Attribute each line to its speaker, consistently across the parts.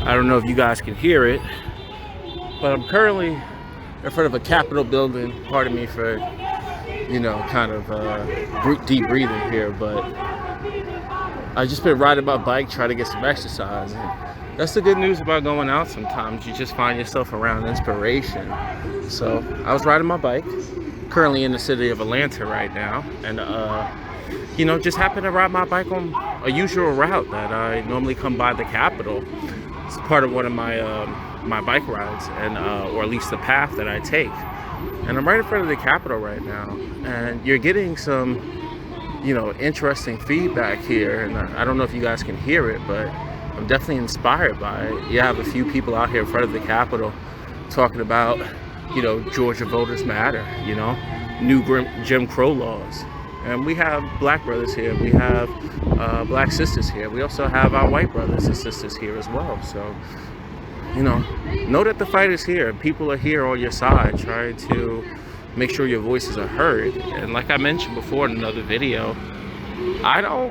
Speaker 1: I don't know if you guys can hear it, but I'm currently in front of a Capitol building. Pardon me for, kind of deep breathing here, but I've just been riding my bike, trying to get some exercise. And that's the good news about going out sometimes. You just find yourself around inspiration. So I was riding my bike, currently in the city of Atlanta right now, and just happened to ride my bike on a usual route that I normally come by the Capitol. It's part of one of my my bike rides, and or at least the path that I take. And I'm right in front of the Capitol right now, and you're getting some, interesting feedback here. And I don't know if you guys can hear it, but I'm definitely inspired by it. You have a few people out here in front of the Capitol talking about, Georgia voters matter, new Jim Crow laws. And we have black brothers here. We have black sisters here. We also have our white brothers and sisters here as well. So, know that the fight is here. People are here on your side trying to make sure your voices are heard. And like I mentioned before in another video, I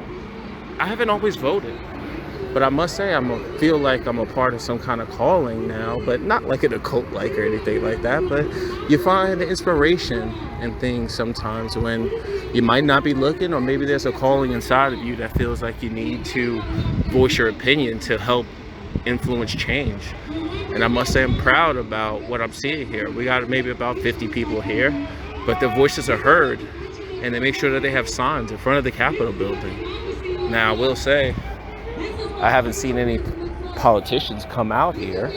Speaker 1: haven't always voted. But I must say, I feel like I'm a part of some kind of calling now, but not like an occult like or anything like that. But you find inspiration in things sometimes when you might not be looking, or maybe there's a calling inside of you that feels like you need to voice your opinion to help influence change. And I must say, I'm proud about what I'm seeing here. We got maybe about 50 people here, but their voices are heard, and they make sure that they have signs in front of the Capitol building. Now, I will say, I haven't seen any politicians come out here,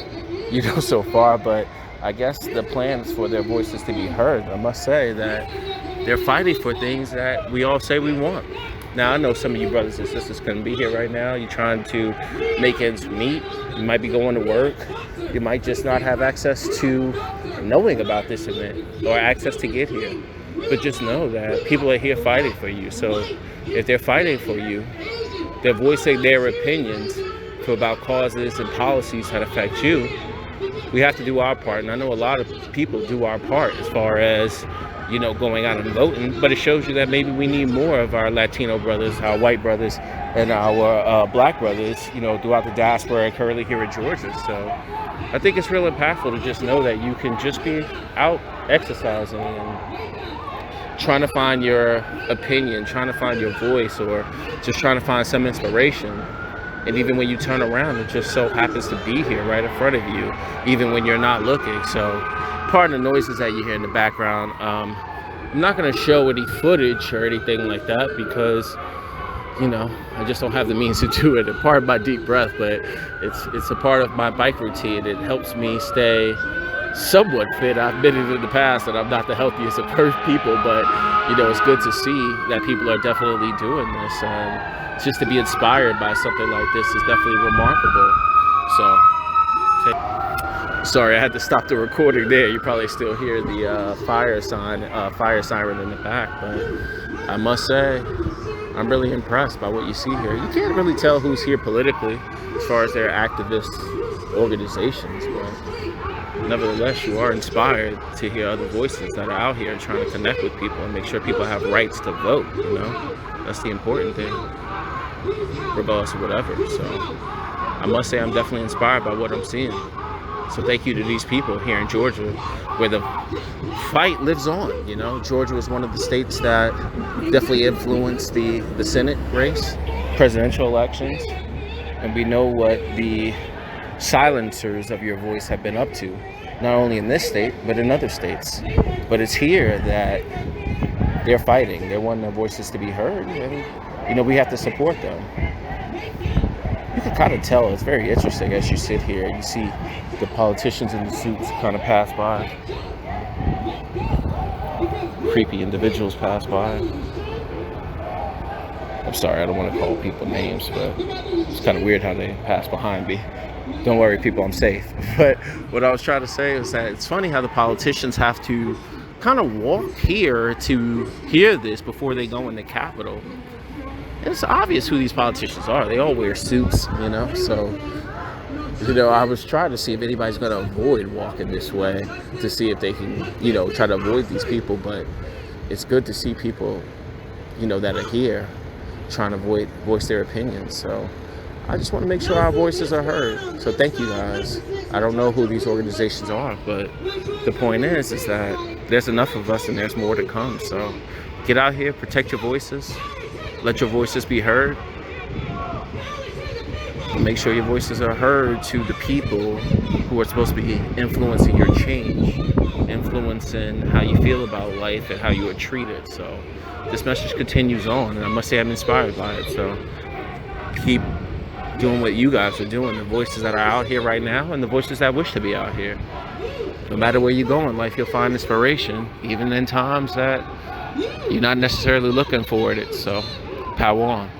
Speaker 1: so far, but I guess the plan is for their voices to be heard. I must say that they're fighting for things that we all say we want. Now, I know some of you brothers and sisters couldn't be here right now. You're trying to make ends meet. You might be going to work. You might just not have access to knowing about this event or access to get here. But just know that people are here fighting for you. So if they're fighting for you, they're voicing their opinions about causes and policies that affect you. We have to do our part. And I know a lot of people do our part as far as, going out and voting, but it shows you that maybe we need more of our Latino brothers, our white brothers, and our black brothers, throughout the diaspora and currently here in Georgia. So I think it's real impactful to just know that you can just be out exercising and trying to find your opinion, trying to find your voice, or just trying to find some inspiration. And even when you turn around, it just so happens to be here right in front of you, even when you're not looking. So pardon the noises that you hear in the background. I'm not going to show any footage or anything like that because, I just don't have the means to do it. And pardon my deep breath, but it's a part of my bike routine. It helps me stay somewhat fit. I've been in the past and I'm not the healthiest of people, but it's good to see that people are definitely doing this, and just to be inspired by something like this is definitely remarkable. So sorry, I had to stop the recording there. You probably still hear the fire siren in the back, but I must say, I'm really impressed by what you see here. You can't really tell who's here politically as far as their activist organizations, but nevertheless, you are inspired to hear other voices that are out here trying to connect with people and make sure people have rights to vote. That's the important thing, regardless of whatever. So I must say, I'm definitely inspired by what I'm seeing. So thank you to these people here in Georgia, where the fight lives on. Georgia was one of the states that definitely influenced the Senate race, presidential elections, and we know what the silencers of your voice have been up to, not only in this state, but in other states. But it's here that they're fighting. They're wanting their voices to be heard, and, we have to support them. You can kind of tell, it's very interesting as you sit here. You see the politicians in the suits kind of pass by. Creepy individuals pass by. I'm sorry, I don't want to call people names, but it's kind of weird how they pass behind me. Don't worry, people, I'm safe. But what I was trying to say is that it's funny how the politicians have to kind of walk here to hear this before they go in the Capitol. And it's obvious who these politicians are. They all wear suits, so, I was trying to see if anybody's going to avoid walking this way to see if they can, try to avoid these people. But it's good to see people, that are here trying to voice their opinions. So I just want to make sure our voices are heard. So thank you guys. I don't know who these organizations are, but the point is that there's enough of us and there's more to come. So get out here, protect your voices, let your voices be heard. Make sure your voices are heard to the people who are supposed to be influencing your change, influencing how you feel about life and how you are treated. So this message continues on, and I must say I'm inspired by it. So keep doing what you guys are doing, the voices that are out here right now and the voices that wish to be out here. No matter where you go in life, you'll find inspiration, even in times that you're not necessarily looking for it. So power on.